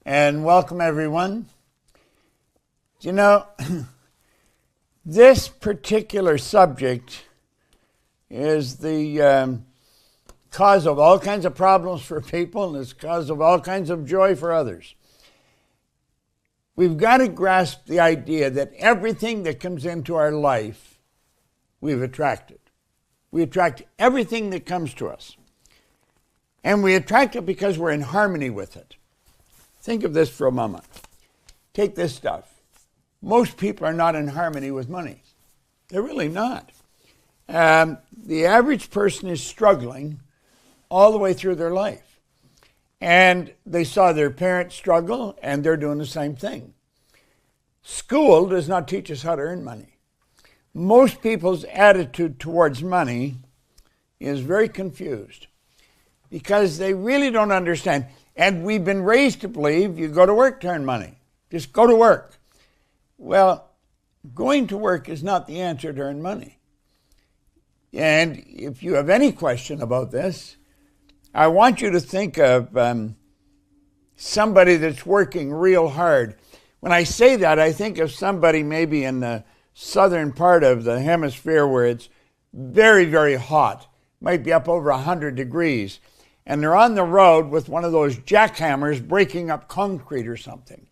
and welcome everyone. You know, this particular subject is the cause of all kinds of problems for people, and it's cause of all kinds of joy for others. We've got to grasp the idea that everything that comes into our life, we've attracted. We attract everything that comes to us. And we attract it because we're in harmony with it. Think of this for a moment. Take this stuff. Most people are not in harmony with money. They're really not. The average person is struggling all the way through their life. And they saw their parents struggle, and they're doing the same thing. School does not teach us how to earn money. Most people's attitude towards money is very confused because they really don't understand. And we've been raised to believe you go to work to earn money. Just go to work. Well, going to work is not the answer to earn money. And if you have any question about this, I want you to think of somebody that's working real hard. When I say that, I think of somebody maybe in the southern part of the hemisphere where it's very, very hot. Might be up over 100 degrees. And they're on the road with one of those jackhammers breaking up concrete or something.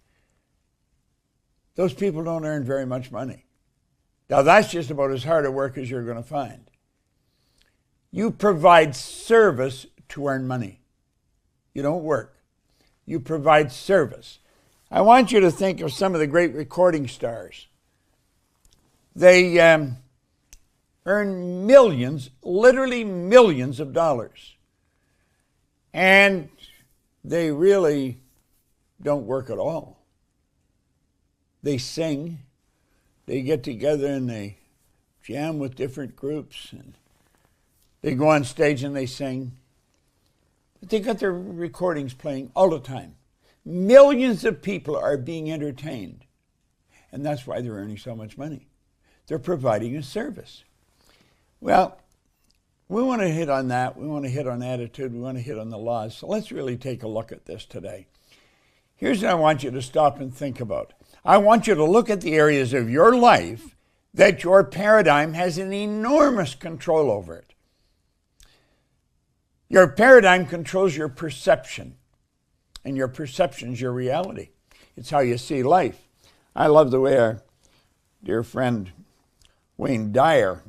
Those people don't earn very much money. Now, that's just about as hard a work as you're going to find. You provide service to earn money. You don't work. You provide service. I want you to think of some of the great recording stars. They earn millions, literally millions of dollars. And they really don't work at all. They sing. They get together and they jam with different groups. And they go on stage and they sing. But they got their recordings playing all the time. Millions of people are being entertained. And that's why they're earning so much money. They're providing a service. Well, we want to hit on that. We want to hit on attitude. We want to hit on the laws. So let's really take a look at this today. Here's what I want you to stop and think about. I want you to look at the areas of your life that your paradigm has an enormous control over it. Your paradigm controls your perception, and your perception is your reality. It's how you see life. I love the way our dear friend Wayne Dyer,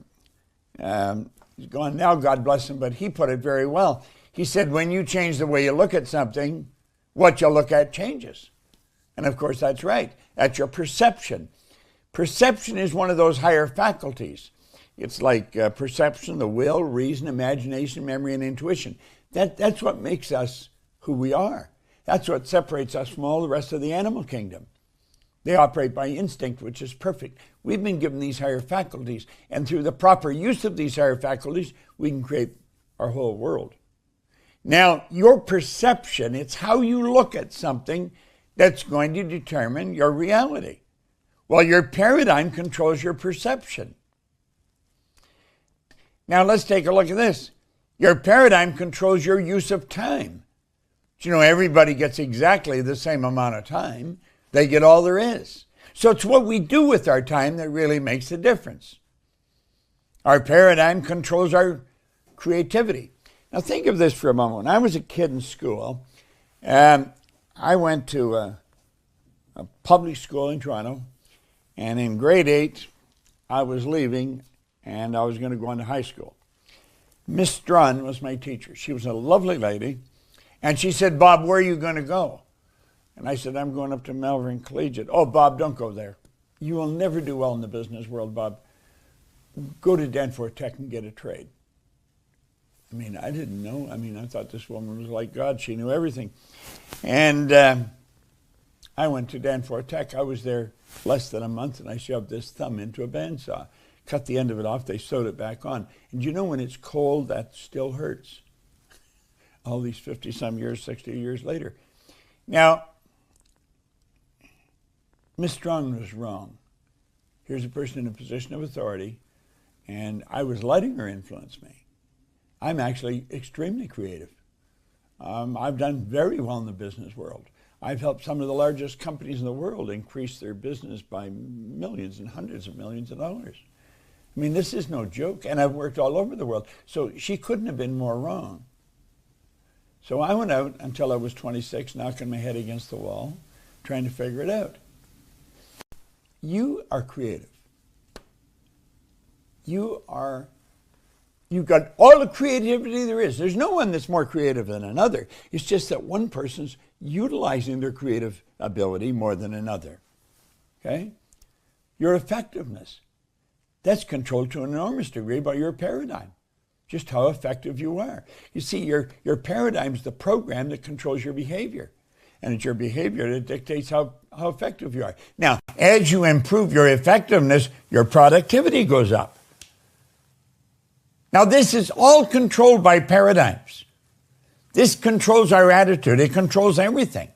he's gone now, God bless him, but he put it very well. He said, when you change the way you look at something, what you look at changes. And of course, that's right. That's your perception. Perception is one of those higher faculties. It's like perception, the will, reason, imagination, memory, and intuition. That's what makes us who we are. That's what separates us from all the rest of the animal kingdom. They operate by instinct, which is perfect. We've been given these higher faculties, and through the proper use of these higher faculties, we can create our whole world. Now, your perception, it's how you look at something that's going to determine your reality. Well, your paradigm controls your perception. Now, let's take a look at this. Your paradigm controls your use of time. You know, everybody gets exactly the same amount of time. They get all there is. So it's what we do with our time that really makes the difference. Our paradigm controls our creativity. Now, think of this for a moment. When I was a kid in school, I went to a public school in Toronto, and in grade 8, I was leaving, and I was going to go into high school. Miss Strun was my teacher. She was a lovely lady, and she said, Bob, where are you going to go? And I said, I'm going up to Malvern Collegiate. Oh, Bob, don't go there. You will never do well in the business world, Bob. Go to Danforth Tech and get a trade. I mean, I didn't know. I mean, I thought this woman was like God. She knew everything. And I went to Danforth Tech. I was there less than a month, and I shoved this thumb into a bandsaw. Cut the end of it off. They sewed it back on. And you know, when it's cold, that still hurts. All these 50-some years, 60 years later. Now, Miss Strong was wrong. Here's a person in a position of authority, and I was letting her influence me. I'm actually extremely creative. I've done very well in the business world. I've helped some of the largest companies in the world increase their business by millions and hundreds of millions of dollars. I mean, this is no joke, and I've worked all over the world. So she couldn't have been more wrong. So I went out until I was 26, knocking my head against the wall, trying to figure it out. You are creative. You've got all the creativity there is. There's no one that's more creative than another. It's just that one person's utilizing their creative ability more than another. Okay? Your effectiveness. That's controlled to an enormous degree by your paradigm. Just how effective you are. You see, your paradigm is the program that controls your behavior. And it's your behavior that dictates how effective you are. Now, as you improve your effectiveness, your productivity goes up. Now, this is all controlled by paradigms. This controls our attitude. It controls everything.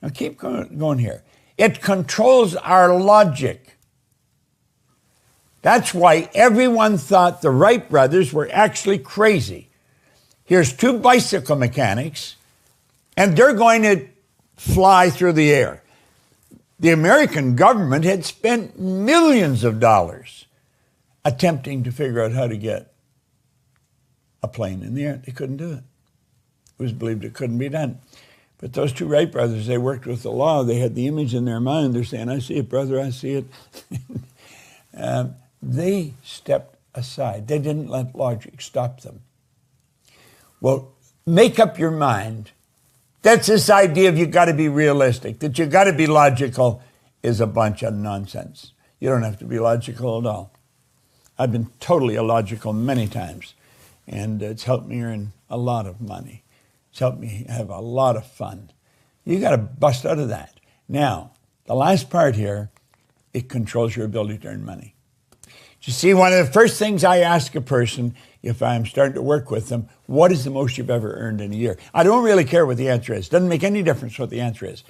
Now, keep going here. It controls our logic. That's why everyone thought the Wright brothers were actually crazy. Here's two bicycle mechanics, and they're going to fly through the air. The American government had spent millions of dollars attempting to figure out how to get a plane in the air. They couldn't do it. It was believed it couldn't be done. But those two Wright brothers, they worked with the law. They had the image in their mind. They're saying, I see it, brother, I see it. They stepped aside. They didn't let logic stop them. Well, make up your mind. That's this idea of you got to be realistic, that you got to be logical is a bunch of nonsense. You don't have to be logical at all. I've been totally illogical many times, and it's helped me earn a lot of money. It's helped me have a lot of fun. You got to bust out of that. Now, the last part here, it controls your ability to earn money. You see, one of the first things I ask a person if I'm starting to work with them, what is the most you've ever earned in a year? I don't really care what the answer is. It doesn't make any difference what the answer is.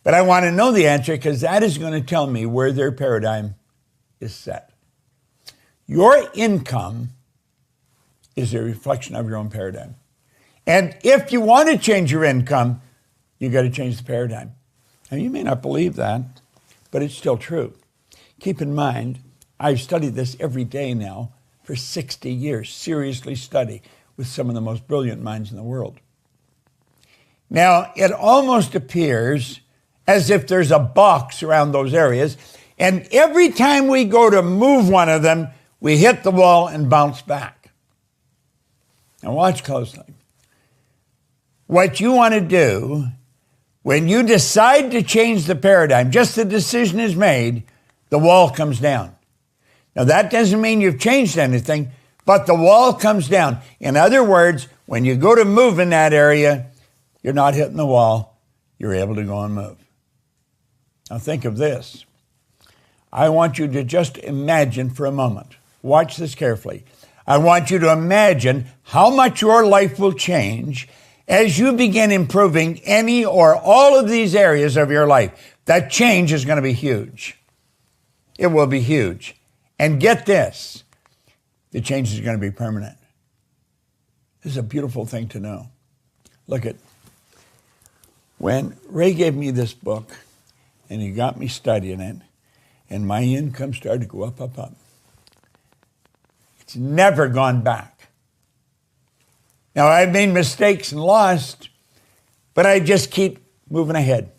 But I want to know the answer because that is going to tell me where their paradigm is set. Your income is a reflection of your own paradigm. And if you want to change your income, you got to change the paradigm. Now, you may not believe that, but it's still true. Keep in mind, I've studied this every day now for 60 years, seriously study with some of the most brilliant minds in the world. Now, it almost appears as if there's a box around those areas, and every time we go to move one of them, we hit the wall and bounce back. Now, watch closely. What you want to do when you decide to change the paradigm, just the decision is made, the wall comes down. Now, that doesn't mean you've changed anything, but the wall comes down. In other words, when you go to move in that area, you're not hitting the wall. You're able to go and move. Now, think of this. I want you to just imagine for a moment. Watch this carefully. I want you to imagine how much your life will change as you begin improving any or all of these areas of your life. That change is going to be huge. It will be huge. And get this, the change is going to be permanent. This is a beautiful thing to know. Look at, when Ray gave me this book, and he got me studying it, and my income started to go up, up, up. It's never gone back. Now, I've made mistakes and lost, but I just keep moving ahead.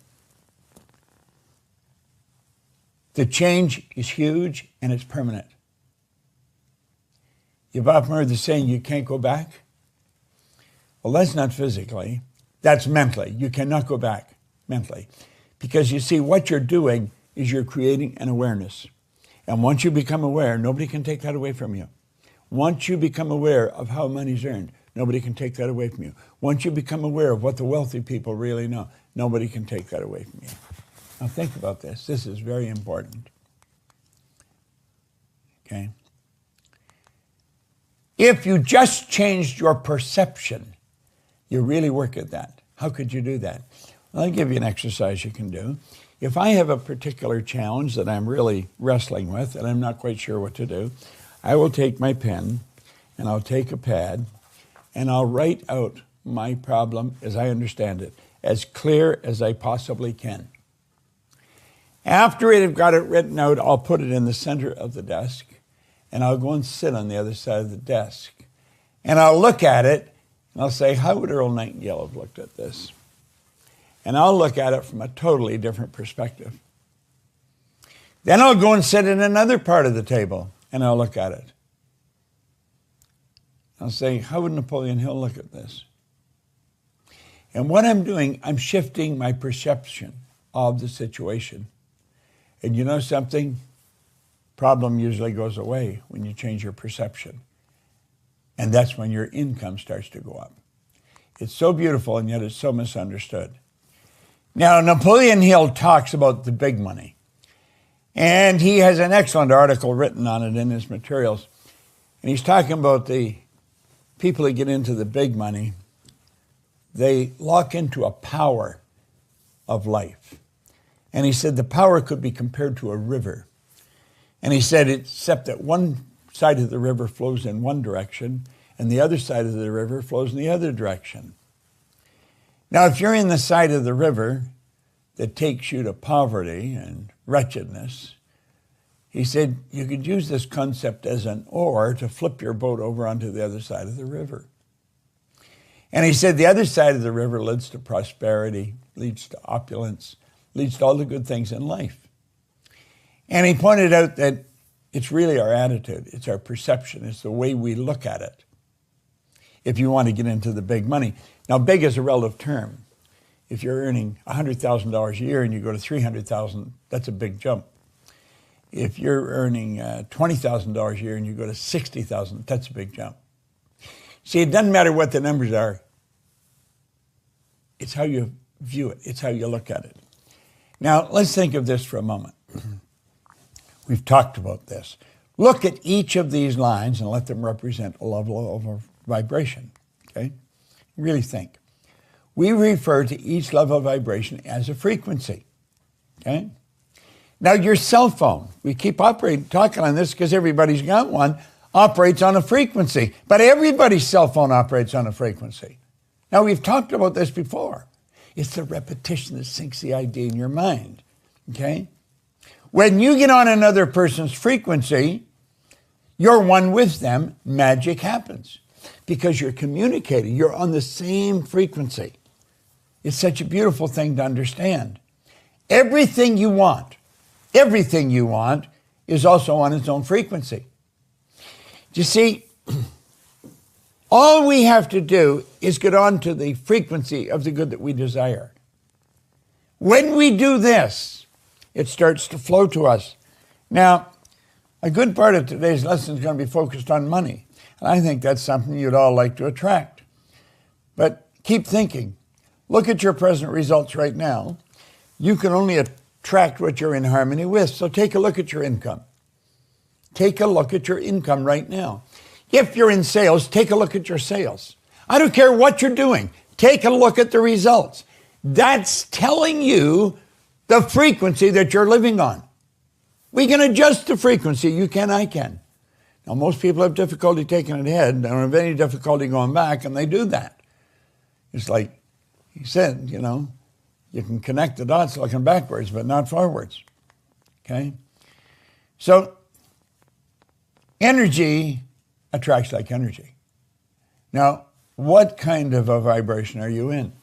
The change is huge and it's permanent. You've often heard the saying, you can't go back. Well, that's not physically. That's mentally. You cannot go back mentally. Because you see, what you're doing is you're creating an awareness. And once you become aware, nobody can take that away from you. Once you become aware of how money's earned, nobody can take that away from you. Once you become aware of what the wealthy people really know, nobody can take that away from you. Now think about this. This is very important. Okay? If you just changed your perception, you really work at that. How could you do that? Well, I'll give you an exercise you can do. If I have a particular challenge that I'm really wrestling with and I'm not quite sure what to do, I will take my pen and I'll take a pad and I'll write out my problem as I understand it. as clear as I possibly can. After I've got it written out, I'll put it in the center of the desk, and I'll go and sit on the other side of the desk. And I'll look at it, and I'll say, how would Earl Nightingale have looked at this? And I'll look at it from a totally different perspective. Then I'll go and sit in another part of the table, and I'll look at it. I'll say, how would Napoleon Hill look at this? And what I'm doing, I'm shifting my perception of the situation. And you know something? Problem usually goes away when you change your perception. And that's when your income starts to go up. It's so beautiful, and yet it's so misunderstood. Now, Napoleon Hill talks about the big money. And he has an excellent article written on it in his materials. And he's talking about the people that get into the big money. They lock into a power of life. And he said the power could be compared to a river. And he said, except that one side of the river flows in one direction, and the other side of the river flows in the other direction. Now, if you're in the side of the river that takes you to poverty and wretchedness, he said you could use this concept as an oar to flip your boat over onto the other side of the river. And he said the other side of the river leads to prosperity, leads to opulence, leads to all the good things in life. And he pointed out that it's really our attitude, it's our perception, it's the way we look at it. If you want to get into the big money. Now, big is a relative term. If you're earning $100,000 a year and you go to $300,000, that's a big jump. If you're earning $20,000 a year and you go to $60,000, that's a big jump. See, it doesn't matter what the numbers are. It's how you view it. It's how you look at it. Now, let's think of this for a moment. We've talked about this. Look at each of these lines and let them represent a level of vibration, okay? Really think. We refer to each level of vibration as a frequency, okay? Now, your cell phone, we keep talking on this because everybody's got one, operates on a frequency. But everybody's cell phone operates on a frequency. Now, we've talked about this before. It's the repetition that sinks the idea in your mind, okay? When you get on another person's frequency, you're one with them, magic happens. Because you're communicating, you're on the same frequency. It's such a beautiful thing to understand. Everything you want is also on its own frequency. You see, all we have to do is get on to the frequency of the good that we desire. When we do this, it starts to flow to us. Now, a good part of today's lesson is going to be focused on money. And I think that's something you'd all like to attract. But keep thinking. Look at your present results right now. You can only attract what you're in harmony with. So take a look at your income. Take a look at your income right now. If you're in sales, take a look at your sales. I don't care what you're doing. Take a look at the results. That's telling you the frequency that you're living on. We can adjust the frequency. You can, I can. Now, most people have difficulty taking it ahead. They don't have any difficulty going back, and they do that. It's like he said, you know, you can connect the dots looking backwards, but not forwards. Okay? So, energy attracts like energy. Now, what kind of a vibration are you in?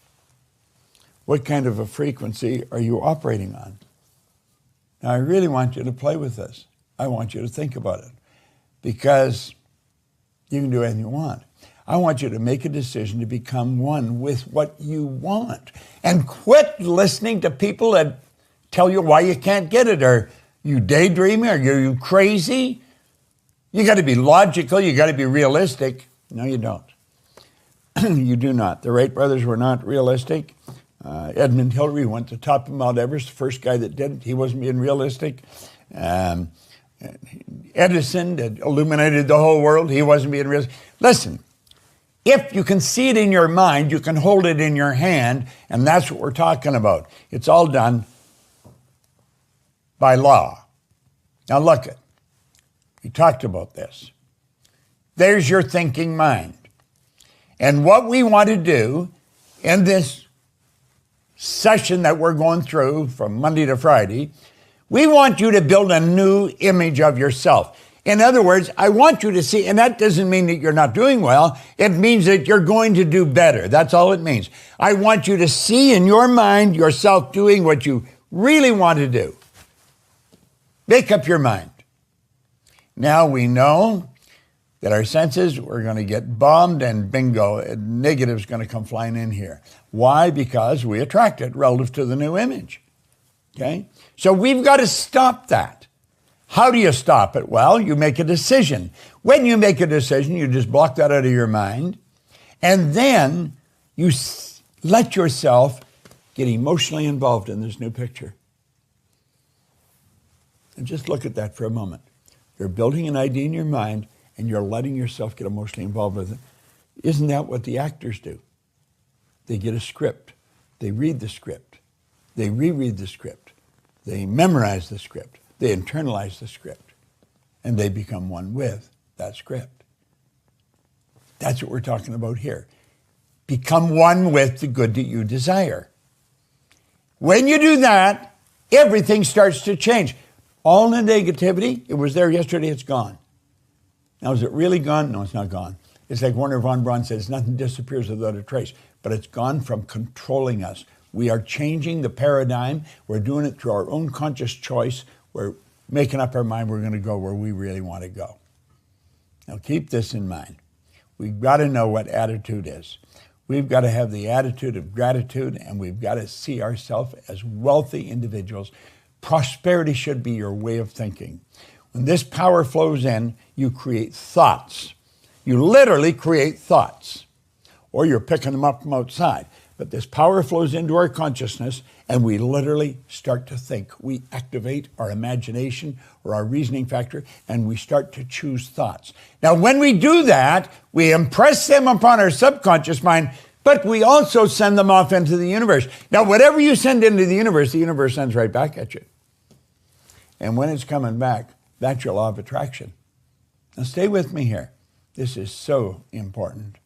What kind of a frequency are you operating on? Now, I really want you to play with this. I want you to think about it. Because you can do anything you want. I want you to make a decision to become one with what you want. And quit listening to people that tell you why you can't get it. Are you daydreaming? Are you crazy? You got to be logical. You got to be realistic. No, you don't. You do not. The Wright brothers were not realistic. Edmund Hillary went to the top of Mount Everest, the first guy that did it. He wasn't being realistic. Edison that illuminated the whole world, he wasn't being realistic. Listen, if you can see it in your mind, you can hold it in your hand, and that's what we're talking about. It's all done by law. Now look it. We talked about this. There's your thinking mind. And what we want to do in this session that we're going through from Monday to Friday, we want you to build a new image of yourself. In other words, I want you to see, and that doesn't mean that you're not doing well. It means that you're going to do better. That's all it means. I want you to see in your mind yourself doing what you really want to do. Make up your mind. Now we know that our senses, we're going to get bombed, and bingo, a negative's going to come flying in here. Why? Because we attract it relative to the new image. Okay? So we've got to stop that. How do you stop it? Well, you make a decision. When you make a decision, you just block that out of your mind, and then you let yourself get emotionally involved in this new picture. And just look at that for a moment. You're building an idea in your mind, and you're letting yourself get emotionally involved with it. Isn't that what the actors do? They get a script. They read the script. They reread the script. They memorize the script. They internalize the script. And they become one with that script. That's what we're talking about here. Become one with the good that you desire. When you do that, everything starts to change. All the negativity, it was there yesterday, it's gone. Now, is it really gone? No, it's not gone. It's like Werner von Braun says, nothing disappears without a trace, but it's gone from controlling us. We are changing the paradigm. We're doing it through our own conscious choice. We're making up our mind we're going to go where we really want to go. Now, keep this in mind. We've got to know what attitude is. We've got to have the attitude of gratitude, and we've got to see ourselves as wealthy individuals. Prosperity should be your way of thinking. When this power flows in, you create thoughts. You literally create thoughts, or you're picking them up from outside. But this power flows into our consciousness, and we literally start to think. We activate our imagination or our reasoning factor, and we start to choose thoughts. Now, when we do that, we impress them upon our subconscious mind, but we also send them off into the universe. Now, whatever you send into the universe sends right back at you. And when it's coming back, that's your law of attraction. Now, stay with me here. This is so important.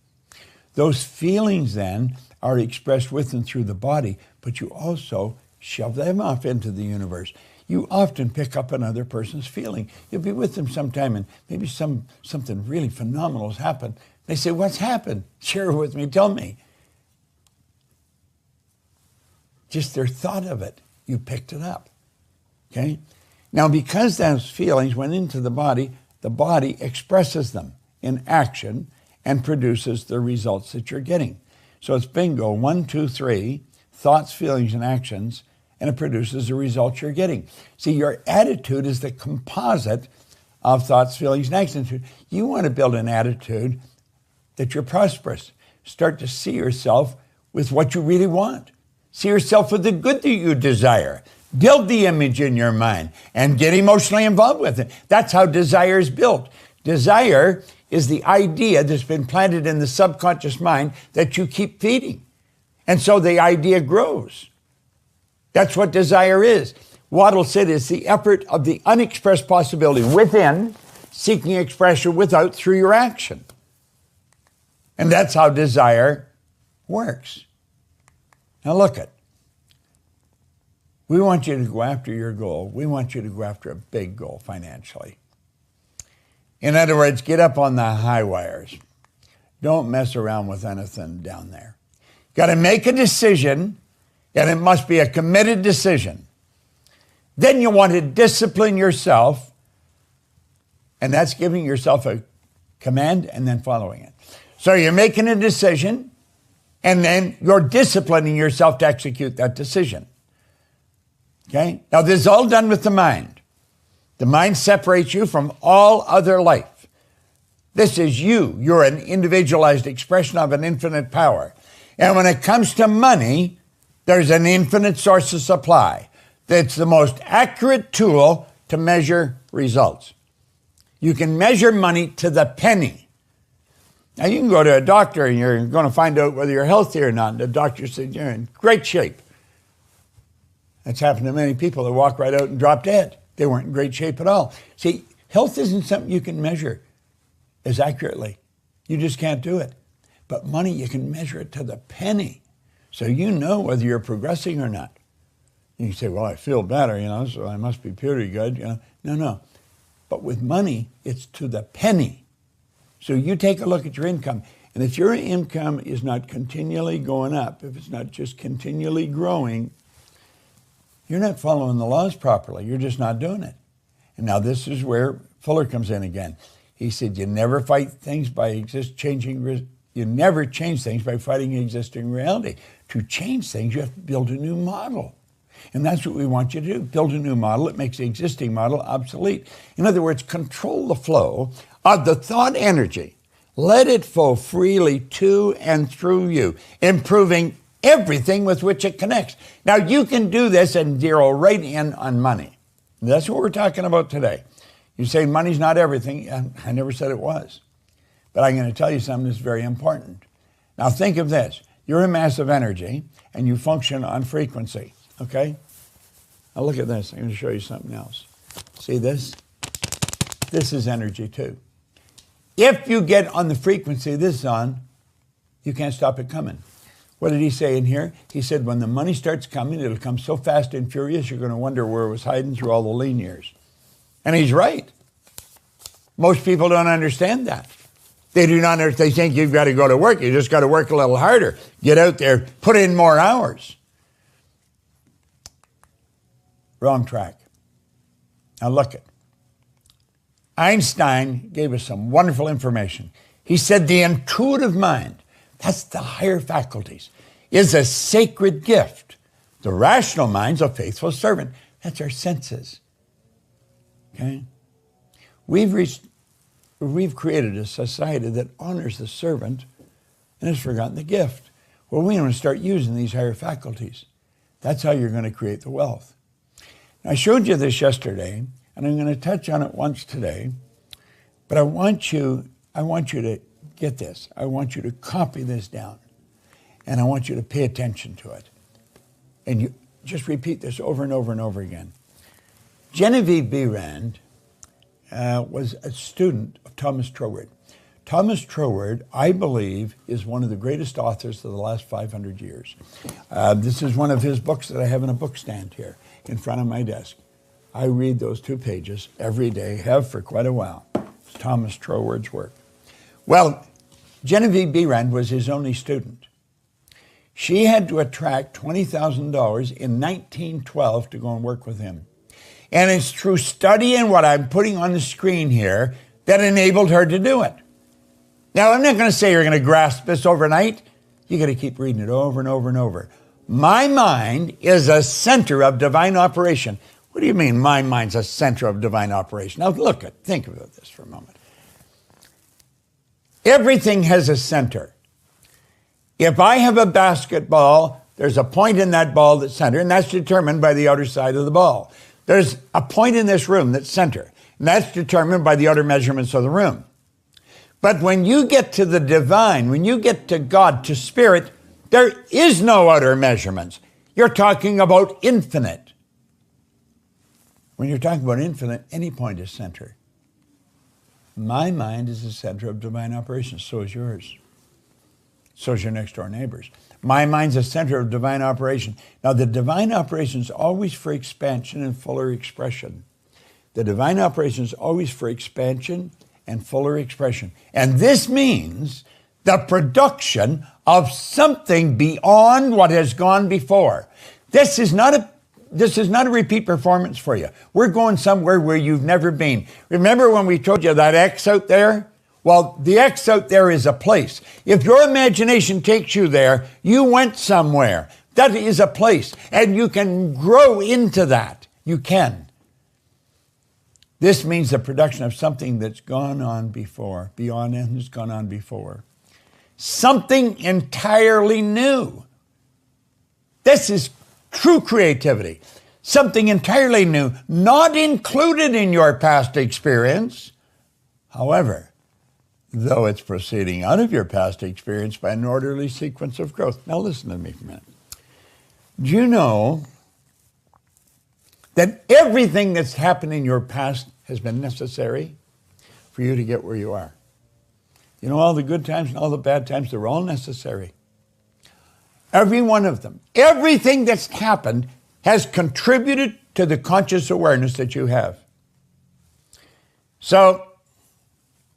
Those feelings then are expressed with and through the body, but you also shove them off into the universe. You often pick up another person's feeling. You'll be with them sometime, and maybe something really phenomenal has happened. They say, what's happened? Share it with me. Tell me. Just their thought of it. You picked it up. Okay? Now, because those feelings went into the body expresses them in action and produces the results that you're getting. So it's bingo, 1, 2, 3, thoughts, feelings, and actions, and it produces the results you're getting. See, your attitude is the composite of thoughts, feelings, and actions. You want to build an attitude that you're prosperous. Start to see yourself with what you really want. See yourself with the good that you desire. Build the image in your mind and get emotionally involved with it. That's how desire is built. Desire is the idea that's been planted in the subconscious mind that you keep feeding. And so the idea grows. That's what desire is. Waddell said it's the effort of the unexpressed possibility within, seeking expression without through your action. And that's how desire works. Now look it. We want you to go after your goal. We want you to go after a big goal financially. In other words, get up on the high wires. Don't mess around with anything down there. Got to make a decision, and it must be a committed decision. Then you want to discipline yourself, and that's giving yourself a command and then following it. So you're making a decision, and then you're disciplining yourself to execute that decision. Okay? Now, this is all done with the mind. The mind separates you from all other life. This is you. You're an individualized expression of an infinite power. And when it comes to money, there's an infinite source of supply. That's the most accurate tool to measure results. You can measure money to the penny. Now, you can go to a doctor and you're going to find out whether you're healthy or not. And the doctor said, you're in great shape. That's happened to many people that walk right out and drop dead. They weren't in great shape at all. See, health isn't something you can measure as accurately. You just can't do it. But money, you can measure it to the penny. So you know whether you're progressing or not. You can say, well, I feel better, so I must be pretty good. No. But with money, it's to the penny. So you take a look at your income. And if your income is not continually going up, if it's not just continually growing, you're not following the laws properly. You're just not doing it. And now this is where Fuller comes in again. He said, you never fight things by you never change things by fighting existing reality. To change things, you have to build a new model. And that's what we want you to do. Build a new model. It makes the existing model obsolete. In other words, control the flow of the thought energy. Let it flow freely to and through you, improving everything with which it connects. Now, you can do this and zero right in on money. That's what we're talking about today. You say money's not everything. I never said it was. But I'm going to tell you something that's very important. Now, think of this. You're a mass of energy, and you function on frequency. Okay? Now look at this. I'm going to show you something else. See this? This is energy too. If you get on the frequency this is on, you can't stop it coming. What did he say in here? He said when the money starts coming, it'll come so fast and furious, you're going to wonder where it was hiding through all the lean years. And he's right. Most people don't understand that. They do not understand. They think you've got to go to work. You just got to work a little harder. Get out there, put in more hours. Wrong track. Now look it. Einstein gave us some wonderful information. He said the intuitive mind, that's the higher faculties, is a sacred gift. The rational mind's a faithful servant. That's our senses. Okay? We've created a society that honors the servant and has forgotten the gift. Well, we want to start using these higher faculties. That's how you're going to create the wealth. I showed you this yesterday, and I'm going to touch on it once today, but I want you to get this. I want you to copy this down, and I want you to pay attention to it. And you just repeat this over and over and over again. Genevieve Behrend was a student of Thomas Troward. Thomas Troward, I believe, is one of the greatest authors of the last 500 years. This is one of his books that I have in a book stand here in front of my desk. I read those 2 pages every day, have for quite a while. It's Thomas Troward's work. Well, Genevieve Behrend was his only student. She had to attract $20,000 in 1912 to go and work with him. And it's through studying what I'm putting on the screen here that enabled her to do it. Now, I'm not going to say you're going to grasp this overnight. You got to keep reading it over and over and over. My mind is a center of divine operation. What do you mean my mind's a center of divine operation? Now think about this for a moment. Everything has a center. If I have a basketball, there's a point in that ball that's center, and that's determined by the outer side of the ball. There's a point in this room that's center, and that's determined by the outer measurements of the room. But when you get to the divine, when you get to God, to spirit, there is no outer measurements. You're talking about infinite. When you're talking about infinite, any point is center. My mind is the center of divine operations. So is yours. So is your next door neighbor's. My mind's the center of divine operation. Now, the divine operation is always for expansion and fuller expression. The divine operation is always for expansion and fuller expression. And this means the production of something beyond what has gone before. This is not a repeat performance for you. We're going somewhere where you've never been. Remember when we told you that X out there? Well, the X out there is a place. If your imagination takes you there, you went somewhere. That is a place. And you can grow into that. You can. This means the production of something that's gone on before, beyond and has gone on before. Something entirely new. This is true creativity. Something entirely new, not included in your past experience. However, though it's proceeding out of your past experience by an orderly sequence of growth. Now listen to me for a minute. Do you know that everything that's happened in your past has been necessary for you to get where you are? You know, all the good times and all the bad times, they're all necessary. Every one of them. Everything that's happened has contributed to the conscious awareness that you have. So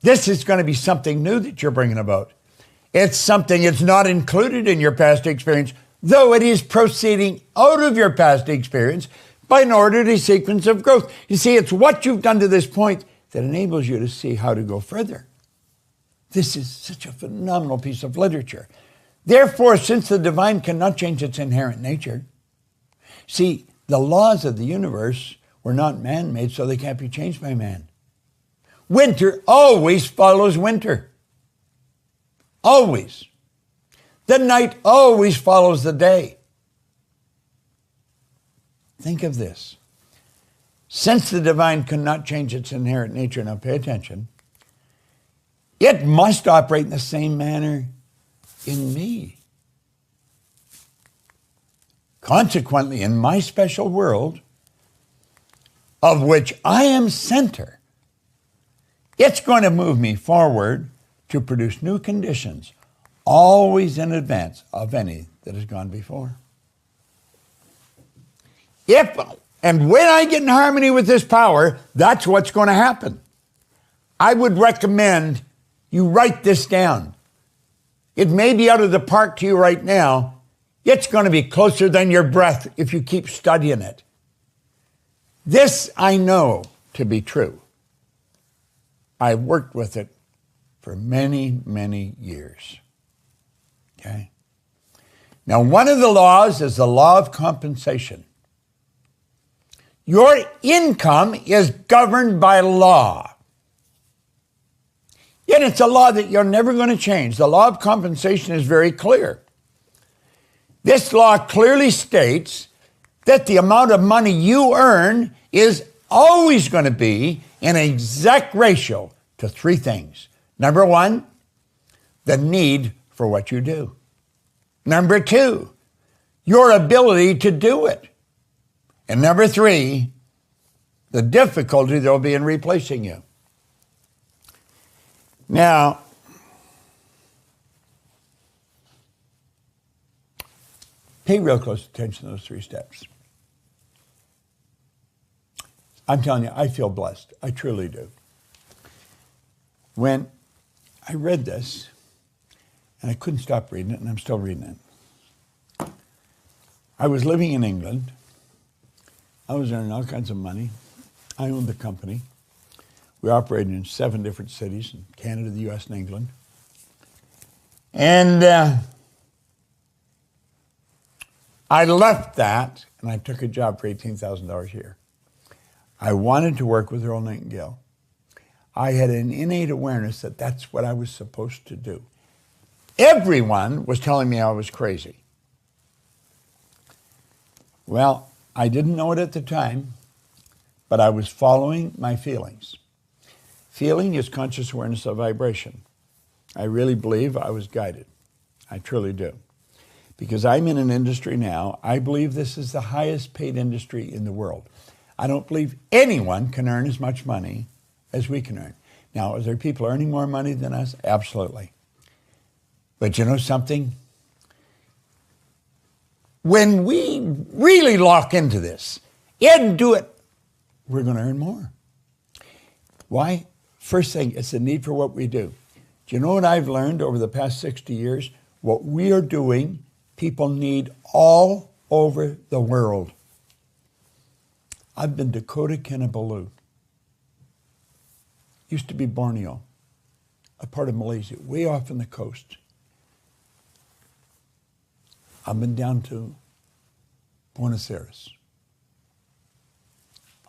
this is going to be something new that you're bringing about. It's something that's not included in your past experience, though it is proceeding out of your past experience by an orderly sequence of growth. You see, it's what you've done to this point that enables you to see how to go further. This is such a phenomenal piece of literature. Therefore, since the divine cannot change its inherent nature, see, the laws of the universe were not man-made, so they can't be changed by man. Winter always follows winter. Always. The night always follows the day. Think of this. Since the divine cannot change its inherent nature, now pay attention, it must operate in the same manner in me. Consequently, in my special world, of which I am center, it's going to move me forward to produce new conditions, always in advance of any that has gone before. And when I get in harmony with this power, that's what's going to happen. I would recommend you write this down. It may be out of the park to you right now. It's going to be closer than your breath if you keep studying it. This I know to be true. I've worked with it for many, many years. Okay? Now, one of the laws is the law of compensation. Your income is governed by law. Yet it's a law that you're never going to change. The law of compensation is very clear. This law clearly states that the amount of money you earn is always going to be in an exact ratio to three things. Number one, the need for what you do. Number two, your ability to do it. And number three, the difficulty there will be in replacing you. Now, pay real close attention to those three steps. I'm telling you, I feel blessed. I truly do. When I read this, and I couldn't stop reading it, and I'm still reading it. I was living in England. I was earning all kinds of money. I owned the company. We operated in 7 different cities in Canada, the U.S., and England. And I left that, and I took a job for $18,000 a year. I wanted to work with Earl Nightingale. I had an innate awareness that that's what I was supposed to do. Everyone was telling me I was crazy. Well, I didn't know it at the time, but I was following my feelings. Feeling is conscious awareness of vibration. I really believe I was guided. I truly do. Because I'm in an industry now, I believe this is the highest paid industry in the world. I don't believe anyone can earn as much money as we can earn. Now, are there people earning more money than us? Absolutely. But you know something? When we really lock into this and do it, we're going to earn more. Why? First thing, it's the need for what we do. Do you know what I've learned over the past 60 years? What we are doing, people need all over the world. I've been to Kota Kinabalu. Used to be Borneo, a part of Malaysia, way off on the coast. I've been down to Buenos Aires.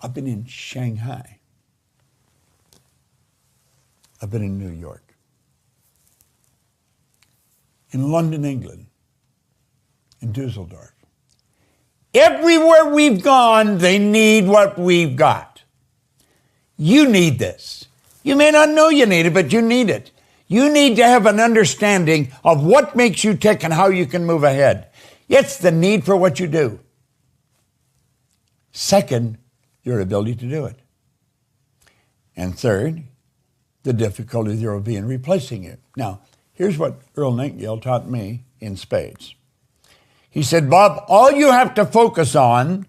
I've been in Shanghai. I've been in New York. In London, England. In Dusseldorf. Everywhere we've gone, they need what we've got. You need this. You may not know you need it, but you need it. You need to have an understanding of what makes you tick and how you can move ahead. It's the need for what you do. Second, your ability to do it. And third, the difficulty there will be in replacing it. Now, here's what Earl Nightingale taught me in spades. He said, Bob, all you have to focus on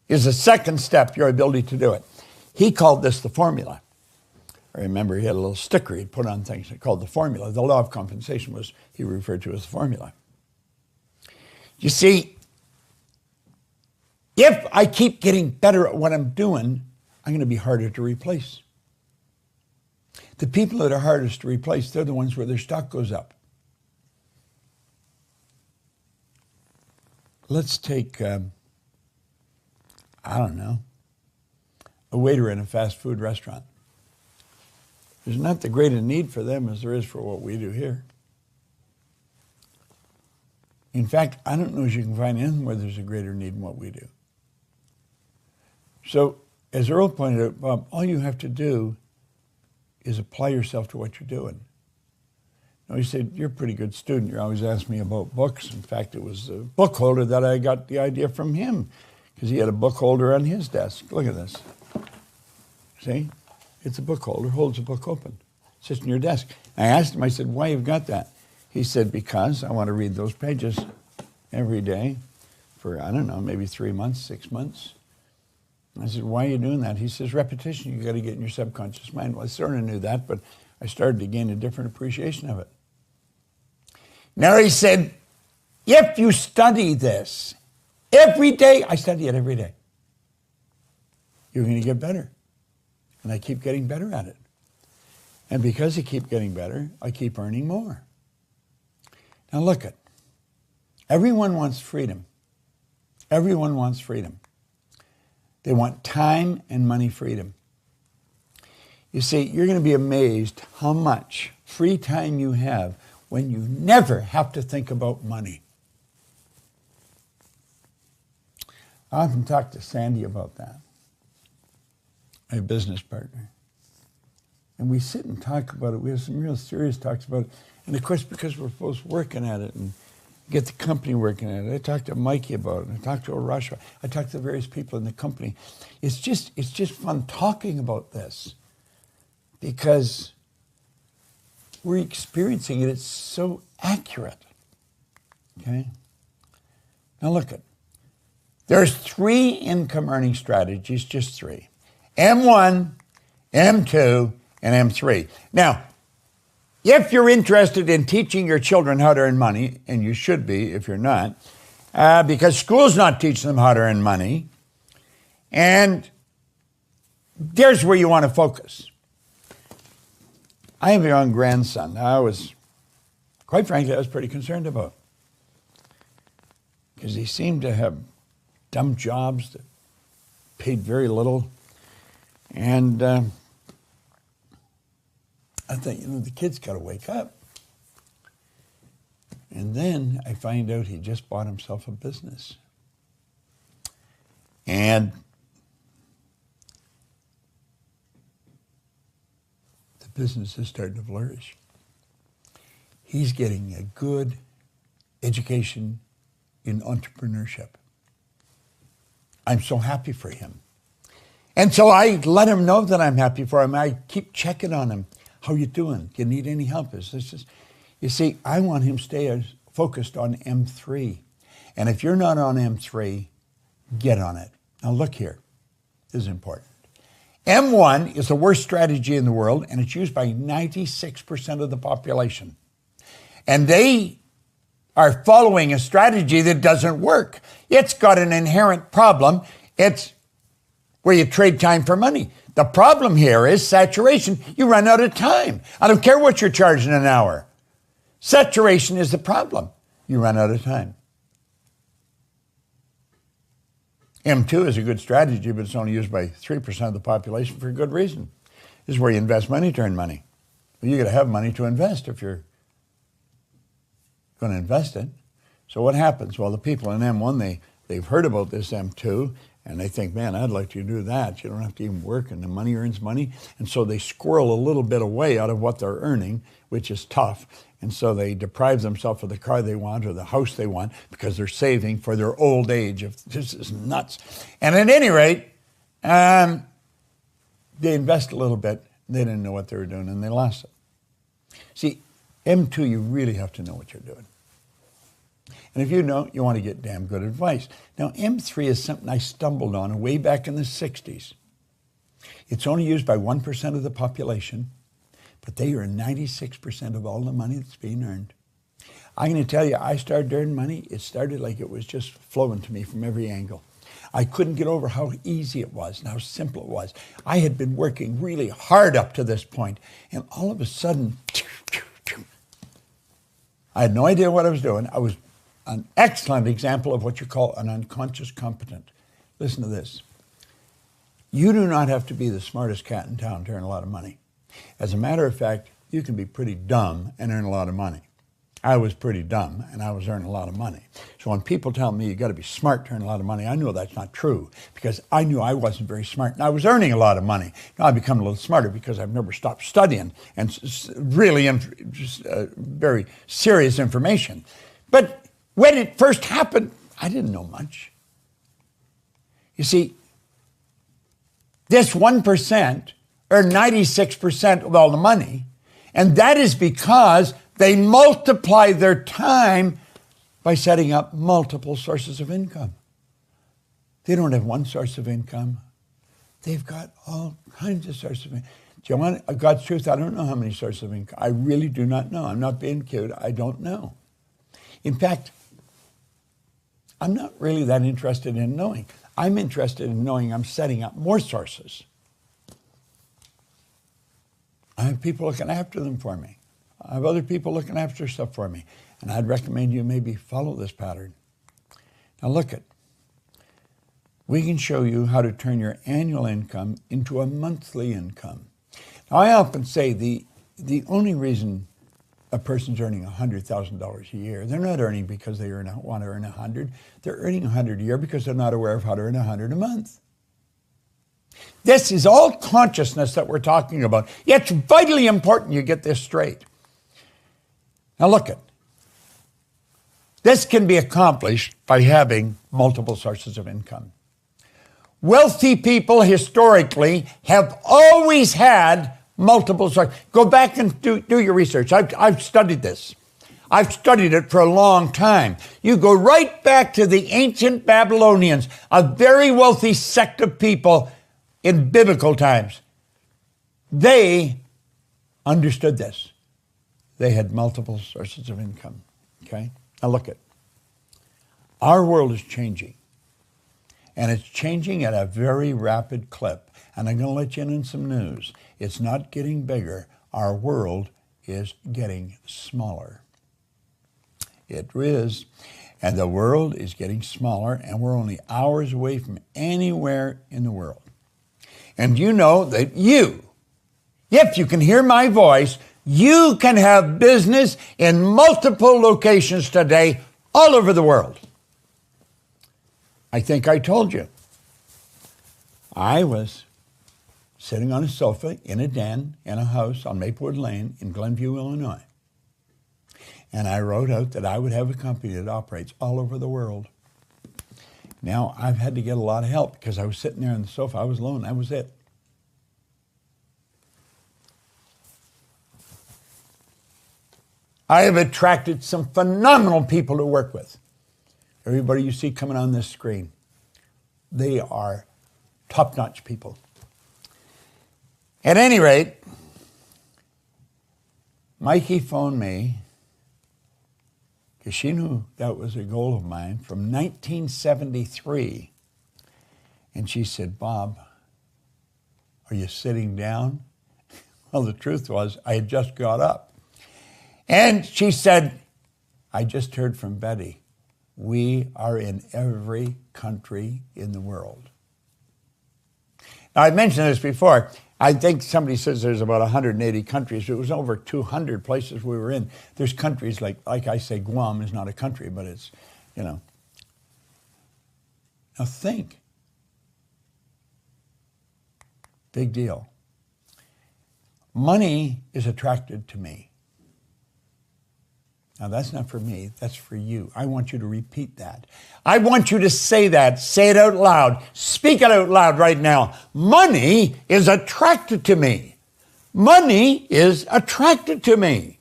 is the second step, your ability to do it. He called this the formula. I remember he had a little sticker he'd put on things called the formula. The law of compensation was, he referred to as the formula. You see, if I keep getting better at what I'm doing, I'm going to be harder to replace. The people that are hardest to replace, they're the ones where their stock goes up. Let's take, I don't know, a waiter in a fast food restaurant. There's not the great a need for them as there is for what we do here. In fact, I don't know if you can find anything where there's a greater need than what we do. So, as Earl pointed out, Bob, all you have to do is apply yourself to what you're doing. Now, he said, you're a pretty good student. You always ask me about books. In fact, it was the book holder that I got the idea from him, because he had a book holder on his desk. Look at this. See? It's a book holder, holds a book open. It sits in your desk. I asked him, I said, why you've got that? He said, because I want to read those pages every day for, I don't know, maybe 3 months, 6 months. I said, why are you doing that? He says, repetition, you got to get in your subconscious mind. Well, I sort of knew that, but I started to gain a different appreciation of it. Now he said, if you study this every day, I study it every day, you're going to get better. And I keep getting better at it. And because I keep getting better, I keep earning more. Now look at, everyone wants freedom. Everyone wants freedom. They want time and money freedom. You see, you're going to be amazed how much free time you have when you never have to think about money. I often talk to Sandy about that, my business partner. And we sit and talk about it. We have some real serious talks about it. And of course, because we're both working at it and get the company working at it, I talked to Mikey about it. I talked to Arash. I talked to the various people in the company. It's just fun talking about this because we're experiencing it. It's so accurate. Okay? Now look at, there's 3 income earning strategies, just 3. M1, M2, and M3. Now, if you're interested in teaching your children how to earn money, and you should be if you're not, because school's not teaching them how to earn money, and there's where you want to focus. I have a young grandson. Quite frankly, I was pretty concerned about, because he seemed to have dumb jobs that paid very little, and I thought, the kid's got to wake up. And then I find out he just bought himself a business. And the business is starting to flourish. He's getting a good education in entrepreneurship. I'm so happy for him. And so I let him know that I'm happy for him. I keep checking on him. How you doing? Do you need any help? You see, I want him to stay focused on M3. And if you're not on M3, get on it. Now look here. This is important. M1 is the worst strategy in the world, and it's used by 96% of the population. And they are following a strategy that doesn't work. It's got an inherent problem. It's where you trade time for money. The problem here is saturation. You run out of time. I don't care what you're charging an hour. Saturation is the problem. You run out of time. M2 is a good strategy, but it's only used by 3% of the population for a good reason. This is where you invest money to earn money. Well, you got to have money to invest if you're going to invest it. So what happens? Well, the people in M1, they've heard about this M2, and they think, man, I'd like to do that. You don't have to even work, and the money earns money. And so they squirrel a little bit away out of what they're earning, which is tough. And so they deprive themselves of the car they want or the house they want because they're saving for their old age. This is nuts. And at any rate, they invest a little bit. They didn't know what they were doing, and they lost it. See, M2, you really have to know what you're doing. And if you don't, you want to get damn good advice. Now, M3 is something I stumbled on way back in the 60s. It's only used by 1% of the population, but they earn 96% of all the money that's being earned. I'm going to tell you, I started earning money. It started like it was just flowing to me from every angle. I couldn't get over how easy it was and how simple it was. I had been working really hard up to this point, and all of a sudden, I had no idea what I was doing. I was an excellent example of what you call an unconscious competent. Listen to this. You do not have to be the smartest cat in town to earn a lot of money. As a matter of fact, you can be pretty dumb and earn a lot of money. I was pretty dumb and I was earning a lot of money. So when people tell me you got to be smart to earn a lot of money, I know that's not true because I knew I wasn't very smart and I was earning a lot of money. Now I've become a little smarter because I've never stopped studying and really very serious information. But when it first happened, I didn't know much. You see, this 1% earned 96% of all the money, and that is because they multiply their time by setting up multiple sources of income. They don't have one source of income. They've got all kinds of sources of income. Do you want God's truth? I don't know how many sources of income. I really do not know. I'm not being cute. I don't know. In fact, I'm not really that interested in knowing. I'm interested in knowing I'm setting up more sources. I have people looking after them for me. I have other people looking after stuff for me. And I'd recommend you maybe follow this pattern. Now look it. We can show you how to turn your annual income into a monthly income. Now I often say the only reason a person's earning $100,000 a year, they're not earning because they want to earn 100. They're earning 100 a year because they're not aware of how to earn 100 a month. This is all consciousness that we're talking about. It's vitally important you get this straight. Now look it. This can be accomplished by having multiple sources of income. Wealthy people historically have always had multiple sources. Go back and do your research. I've studied this. I've studied it for a long time. You go right back to the ancient Babylonians, a very wealthy sect of people in biblical times. They understood this. They had multiple sources of income, okay? Now look at, our world is changing, and it's changing at a very rapid clip. And I'm going to let you in on some news. It's not getting bigger. Our world is getting smaller. It is, and the world is getting smaller, and we're only hours away from anywhere in the world. And you know that if you can hear my voice, you can have business in multiple locations today all over the world. I think I told you. I was sitting on a sofa in a den in a house on Maplewood Lane in Glenview, Illinois. And I wrote out that I would have a company that operates all over the world. Now, I've had to get a lot of help because I was sitting there on the sofa. I was alone. That was it. I have attracted some phenomenal people to work with. Everybody you see coming on this screen, they are top-notch people. At any rate, Mikey phoned me because she knew that was a goal of mine from 1973. And she said, Bob, are you sitting down? Well, the truth was I had just got up. And she said, I just heard from Betty. We are in every country in the world. Now, I've mentioned this before. I think somebody says there's about 180 countries. It was over 200 places we were in. There's countries like I say, Guam is not a country, but it's, Now think. Big deal. Money is attracted to me. Now, that's not for me. That's for you. I want you to repeat that. I want you to say that. Say it out loud. Speak it out loud right now. Money is attracted to me. Money is attracted to me.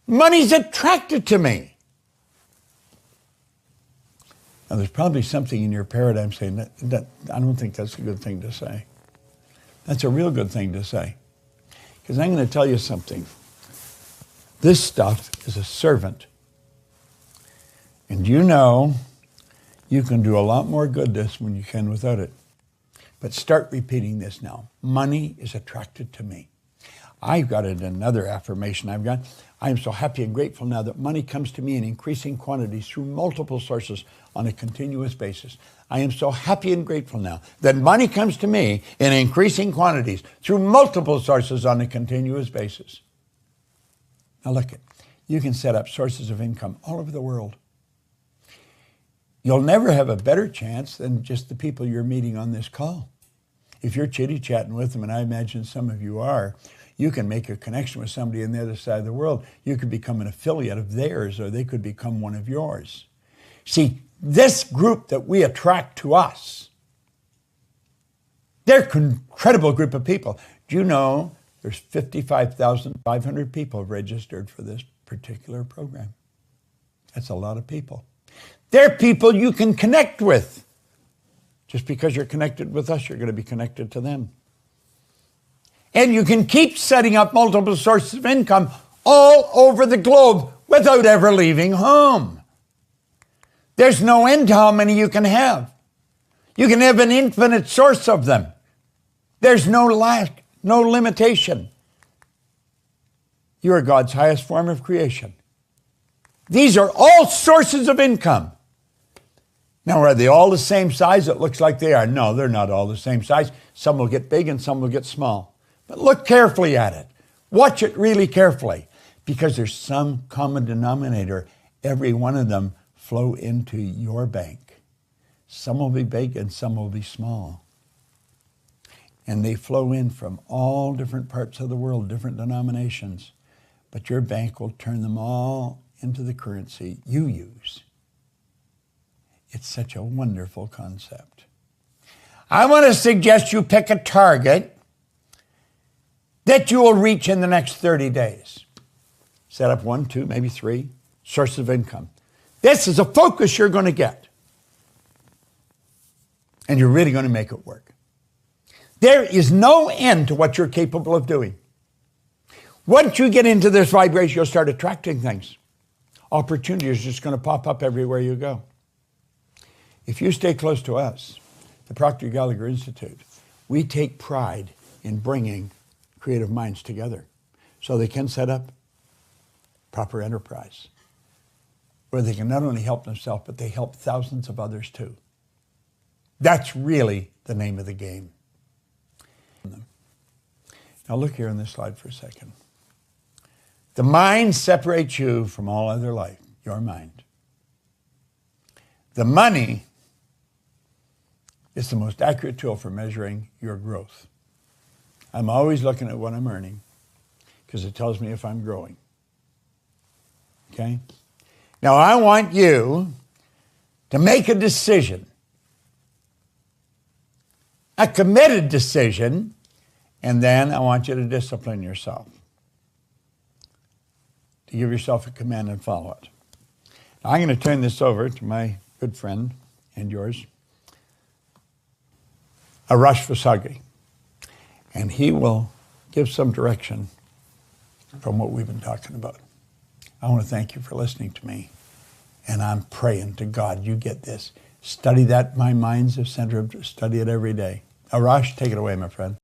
Money's attracted to me. Now, there's probably something in your paradigm saying that I don't think that's a good thing to say. That's a real good thing to say. Because I'm going to tell you something. This stuff is a servant. And you know you can do a lot more good this when you can without it. But start repeating this now. Money is attracted to me. I've got another affirmation I've got. I am so happy and grateful now that money comes to me in increasing quantities through multiple sources on a continuous basis. I am so happy and grateful now that money comes to me in increasing quantities through multiple sources on a continuous basis. Now look, you can set up sources of income all over the world. You'll never have a better chance than just the people you're meeting on this call. If you're chitty-chatting with them, and I imagine some of you are, you can make a connection with somebody on the other side of the world. You could become an affiliate of theirs, or they could become one of yours. See, this group that we attract to us, they're an incredible group of people. Do you know there's 55,500 people registered for this particular program? That's a lot of people. They're people you can connect with. Just because you're connected with us, you're going to be connected to them. And you can keep setting up multiple sources of income all over the globe without ever leaving home. There's no end to how many you can have. You can have an infinite source of them. There's no lack, no limitation. You are God's highest form of creation. These are all sources of income. Now, are they all the same size? It looks like they are. No, they're not all the same size. Some will get big and some will get small. But look carefully at it. Watch it really carefully, because there's some common denominator. Every one of them flow into your bank. Some will be big and some will be small. And they flow in from all different parts of the world, different denominations. But your bank will turn them all into the currency you use. It's such a wonderful concept. I want to suggest you pick a target that you will reach in the next 30 days. Set up 1, 2, maybe 3 sources of income. This is a focus you're going to get. And you're really going to make it work. There is no end to what you're capable of doing. Once you get into this vibration, you'll start attracting things. Opportunity is just going to pop up everywhere you go. If you stay close to us, the Proctor Gallagher Institute, we take pride in bringing creative minds together so they can set up proper enterprise where they can not only help themselves, but they help thousands of others too. That's really the name of the game. Now look here on this slide for a second. The mind separates you from all other life, your mind. The money is the most accurate tool for measuring your growth. I'm always looking at what I'm earning because it tells me if I'm growing. Okay? Now I want you to make a decision, a committed decision, and then I want you to discipline yourself. To give yourself a command and follow it. Now I'm going to turn this over to my good friend and yours, Arash Vasagi, and he will give some direction from what we've been talking about. I want to thank you for listening to me, and I'm praying to God you get this. Study that. My mind's a center of, study it every day. Arash, take it away, my friend.